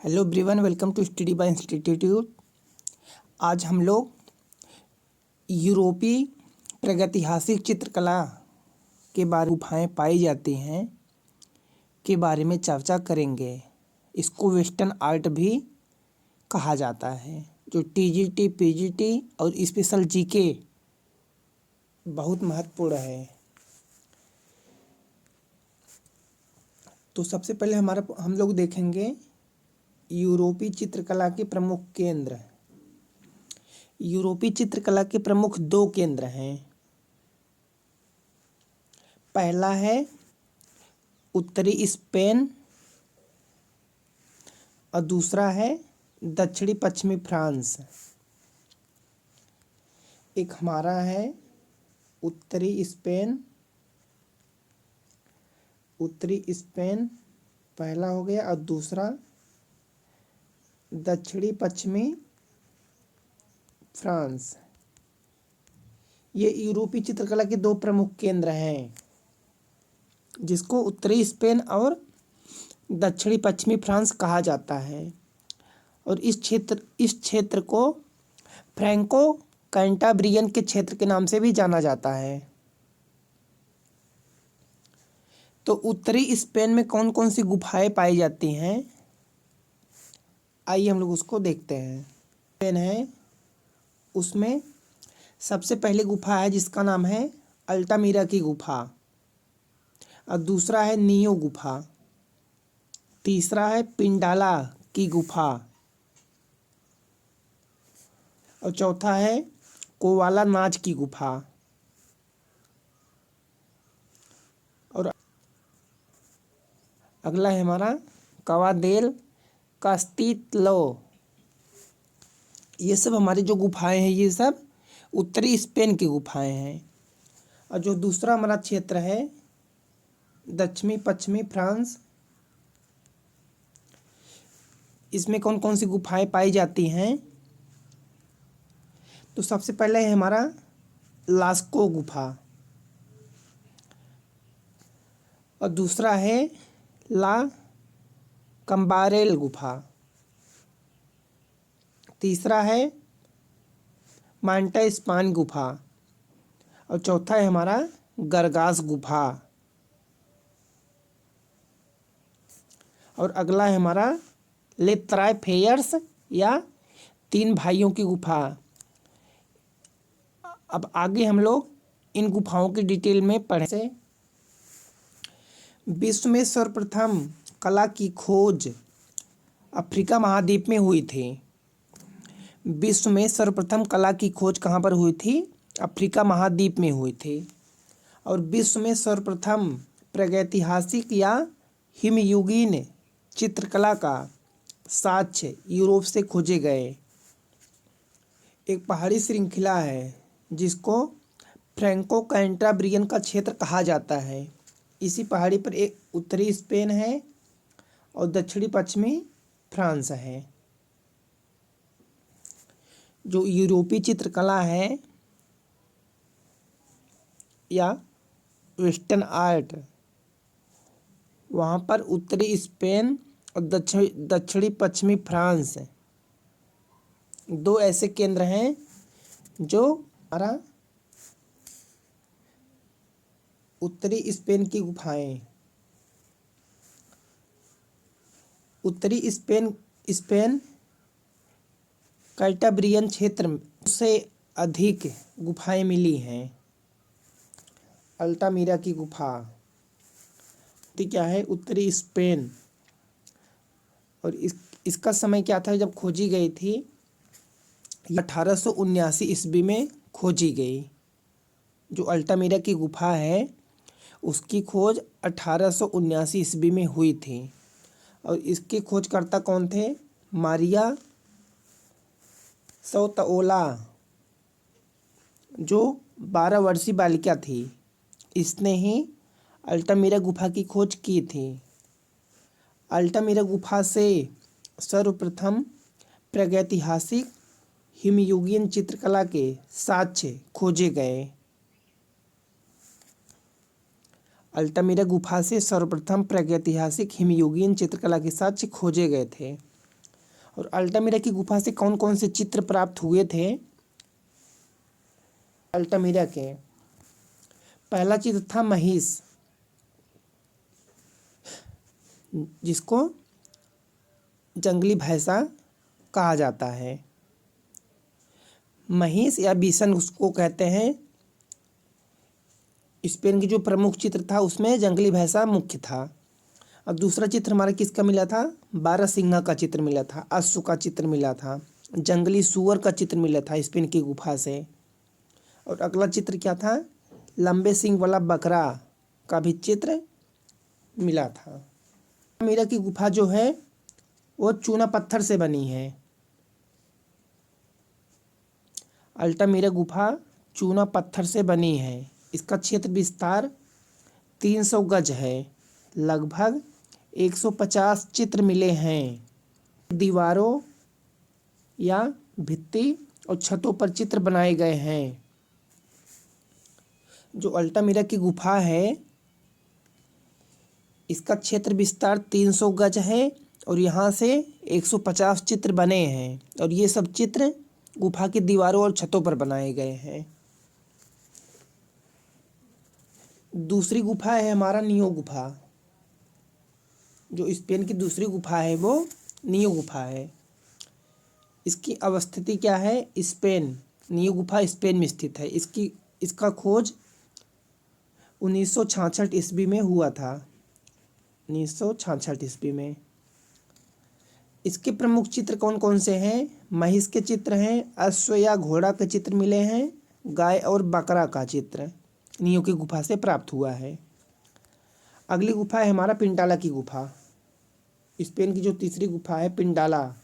Hello everyone, welcome to study by institute. आज हम लोग यूरोपीय प्रागैतिहासिक चित्रकला के बारे में गुफाएँ पाई जाती हैं के बारे में चर्चा करेंगे। इसको वेस्टर्न आर्ट भी कहा जाता है। जो टीजीटी, पीजीटी और स्पेशल जीके बहुत महत्वपूर्ण है। तो सबसे पहले हम लोग देखेंगे यूरोपीय चित्रकला के प्रमुख केंद्र। यूरोपीय चित्रकला के प्रमुख दो केंद्र हैं। पहला है उत्तरी स्पेन और दूसरा है दक्षिणी पश्चिमी फ्रांस। एक हमारा है उत्तरी स्पेन पहला हो गया, और दूसरा दक्षिणी पश्चिमी फ्रांस। ये यूरोपीय चित्रकला के दो प्रमुख केंद्र हैं, जिसको उत्तरी स्पेन और दक्षिणी पश्चिमी फ्रांस कहा जाता है। और इस क्षेत्र को फ्रैंको कैंटाब्रियन के क्षेत्र के नाम से भी जाना जाता है। तो उत्तरी स्पेन में कौन कौन सी गुफाएं पाई जाती हैं, आइए हम लोग उसको देखते हैं। स्पेन है, उसमें सबसे पहली गुफा है जिसका नाम है अल्टामीरा की गुफा, और दूसरा है नियो गुफा, तीसरा है पिंडाला की गुफा, और चौथा है कोवाला नाच की गुफा। और अगला है हमारा कवादेल कास्तितलो। ये सब हमारी जो गुफाएं हैं, ये सब उत्तरी स्पेन की गुफाएं हैं। और जो दूसरा हमारा क्षेत्र है दक्षिणी पश्चिमी फ्रांस, इसमें कौन कौन सी गुफाएं पाई जाती हैं। तो सबसे पहले है हमारा लास्को गुफा, और दूसरा है ला कंबारेल गुफा, तीसरा है मांटा स्पान गुफा, और चौथा है हमारा गरगास गुफा। और अगला है हमारा लेत्राय फेयर्स या तीन भाइयों की गुफा। अब आगे हम लोग इन गुफाओं की डिटेल में पढ़े। विश्व में सर्वप्रथम कला की खोज अफ्रीका महाद्वीप में हुई थी। विश्व में सर्वप्रथम कला की खोज कहाँ पर हुई थी? अफ्रीका महाद्वीप में हुई थी। और विश्व में सर्वप्रथम प्रागैतिहासिक या हिमयुगीन चित्रकला का साक्ष्य यूरोप से खोजे गए एक पहाड़ी श्रृंखला है, जिसको फ्रैंको कैंटाब्रियन का क्षेत्र कहा जाता है। इसी पहाड़ी पर एक उत्तरी स्पेन है और दक्षिणी पश्चिमी फ्रांस है। जो यूरोपीय चित्रकला है या वेस्टर्न आर्ट, वहाँ पर उत्तरी स्पेन और दक्षिणी पश्चिमी फ्रांस दो ऐसे केंद्र हैं जो हमारा उत्तरी स्पेन की गुफाएं, उत्तरी स्पेन कैंटाब्रियन क्षेत्र से अधिक गुफाएं मिली हैं। अल्टामीरा की गुफा क्या है? उत्तरी स्पेन। और इसका समय क्या था जब खोजी गई थी? 1879 ईस्वी में खोजी गई। जो अल्टामीरा की गुफा है उसकी खोज 1879 ईस्वी में हुई थी। और इसके खोजकर्ता कौन थे? मारिया सौतओला, जो 12 वर्षीय बालिका थी। इसने ही अल्टामीरा गुफा की खोज की थी। अल्टामीरा गुफा से सर्वप्रथम प्रागैतिहासिक हिमयुगीन चित्रकला के साक्ष्य खोजे गए। अल्टामीरा गुफा से सर्वप्रथम प्रागैतिहासिक हिमयुगीन चित्रकला के साक्ष्य खोजे गए थे। और अल्टामिरा की गुफा से कौन कौन से चित्र प्राप्त हुए थे? अल्टामिरा के पहला चित्र था महिष, जिसको जंगली भैंसा कहा जाता है। महिष या बिशन उसको कहते हैं। स्पेन की जो प्रमुख चित्र था उसमें जंगली भैंसा मुख्य था। अब दूसरा चित्र हमारा किसका मिला था? बारहसिंगा का चित्र मिला था, अश्व का चित्र मिला था, जंगली सूअर का चित्र मिला था स्पेन की गुफा से। और अगला चित्र क्या था? लंबे सींग वाला बकरा का भी चित्र मिला था। अल्टामिरा की गुफा जो है वो चूना पत्थर से बनी है। अल्टामिरा गुफा चूना पत्थर से बनी है। इसका क्षेत्र विस्तार 300 गज है। लगभग 150 चित्र मिले हैं। दीवारों या भित्ति और छतों पर चित्र बनाए गए हैं। जो अल्टामिरा की गुफा है इसका क्षेत्र विस्तार 300 गज है और यहाँ से 150 चित्र बने हैं और ये सब चित्र गुफा की दीवारों और छतों पर बनाए गए हैं। दूसरी गुफा है हमारा नियो गुफा। जो स्पेन की दूसरी गुफा है वो नियो गुफा है। इसकी अवस्थिति क्या है? स्पेन। नियो गुफा स्पेन में स्थित है। इसका खोज 1966 ईस्वी में हुआ था। 1966 ईस्वी में। इसके प्रमुख चित्र कौन कौन से हैं? महिष के चित्र हैं, अश्व या घोड़ा के चित्र मिले हैं, गाय और बकरा का चित्र नियो की गुफा से प्राप्त हुआ है। अगली गुफा है हमारा पिंटाला की गुफा। स्पेन की जो तीसरी गुफा है पिंटाला,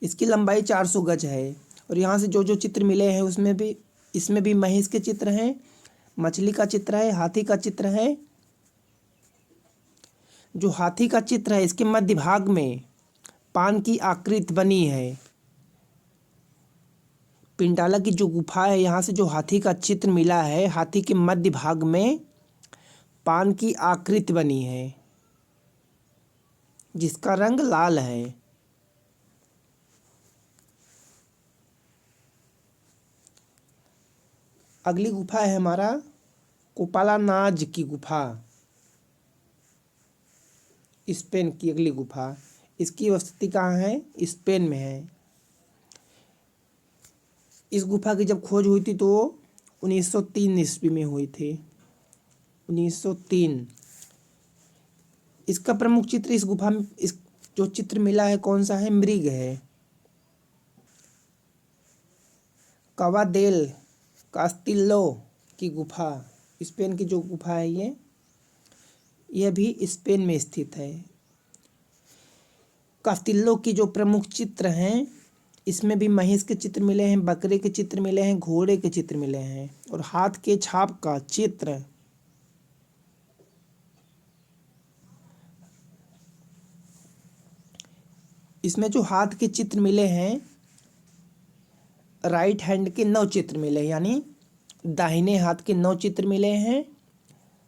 इसकी लंबाई 400 गज है और यहाँ से जो जो चित्र मिले हैं इसमें भी महिष के चित्र हैं, मछली का चित्र है, हाथी का चित्र है। जो हाथी का चित्र है इसके मध्य भाग में पान की आकृति बनी है। पिंटाला की जो गुफा है यहाँ से जो हाथी का चित्र मिला है, हाथी के मध्य भाग में पान की आकृति बनी है जिसका रंग लाल है। अगली गुफा है हमारा कोपालानाज की गुफा। स्पेन की अगली गुफा, इसकी स्थिति कहाँ है? स्पेन में है। इस गुफा की जब खोज हुई थी तो 1903 ईस्वी में हुई थी। 1903। इसका प्रमुख चित्र इस गुफा में जो चित्र मिला है कौन सा है? मृग है। कवा देल कास्तिल्लो की गुफा, स्पेन की जो गुफा है यह भी स्पेन में स्थित है। कास्तिल्लो की जो प्रमुख चित्र हैं इसमें भी महिष के चित्र मिले हैं, बकरे के चित्र मिले हैं, घोड़े के चित्र मिले हैं और हाथ के छाप का चित्र इसमें जो हाथ के चित्र मिले हैं राइट हैंड के 9 चित्र मिले हैं, यानी दाहिने हाथ के 9 चित्र मिले हैं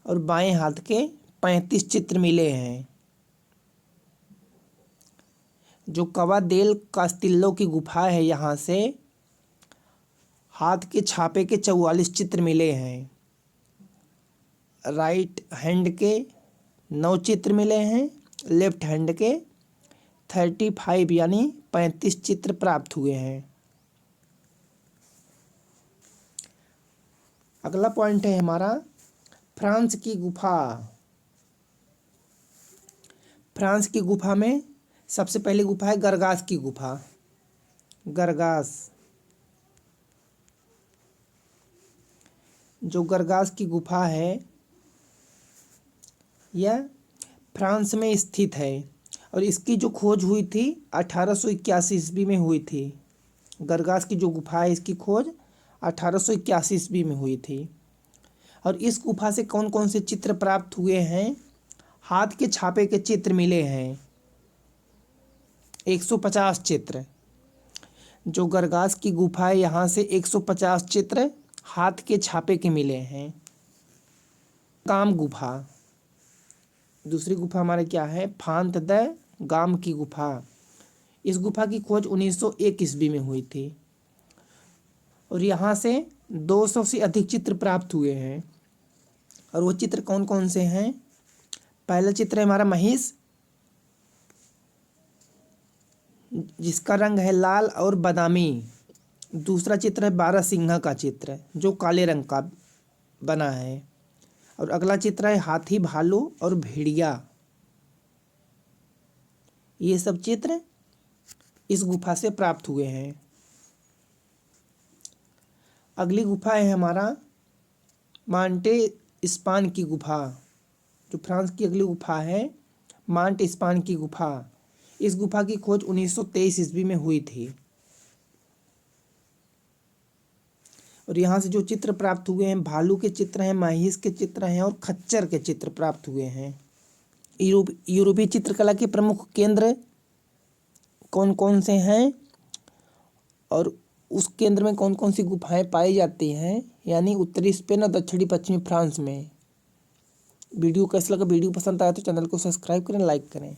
और बाएं हाथ के 35 चित्र मिले हैं। जो कवा देल कास्तिल्लो की गुफा है यहाँ से हाथ के छापे के 44 चित्र मिले हैं, राइट हैंड के 9 चित्र मिले हैं, लेफ्ट हैंड के 35 यानी 35 चित्र प्राप्त हुए हैं। अगला पॉइंट है हमारा फ्रांस की गुफा। फ्रांस की गुफा में सबसे पहली गुफा है गरगास की गुफा। गरगास, जो गरगास की गुफा है यह फ्रांस में स्थित है और इसकी जो खोज हुई थी 1881 ईस्वी में हुई थी। गरगास की जो गुफा है इसकी खोज 1881 ईस्वी में हुई थी। और इस गुफा से कौन कौन से चित्र प्राप्त हुए हैं? हाथ के छापे के चित्र मिले हैं 150 चित्र। जो गरगास की गुफा है यहाँ से 150 चित्र हाथ के छापे के मिले हैं। गाम गुफा, दूसरी गुफा हमारे क्या है? फांत द गाम की गुफा। इस गुफा की खोज 1901 ईस्वी में हुई थी और यहाँ से 200 से अधिक चित्र प्राप्त हुए हैं। और वो चित्र कौन कौन से हैं? पहला चित्र है हमारा महिष, जिसका रंग है लाल और बादामी। दूसरा चित्र है बारहसिंघा का चित्र, जो काले रंग का बना है। और अगला चित्र है हाथी, भालू और भेड़िया। ये सब चित्र इस गुफा से प्राप्त हुए हैं। अगली गुफा है हमारा मांटे स्पान की गुफा, जो फ्रांस की अगली गुफा है मांट स्पान की गुफा। इस गुफा की खोज 1923 ईस्वी में हुई थी और यहाँ से जो चित्र प्राप्त हुए हैं, भालू के चित्र हैं, महिष के चित्र हैं और खच्चर के चित्र प्राप्त हुए हैं। यूरोपीय चित्रकला के प्रमुख केंद्र कौन कौन से हैं और उस केंद्र में कौन कौन सी गुफाएं पाई जाती हैं, यानी उत्तरी स्पेन और दक्षिणी पश्चिमी फ्रांस में। वीडियो कैसा लगा? वीडियो पसंद आया तो चैनल को सब्सक्राइब करें, लाइक करें।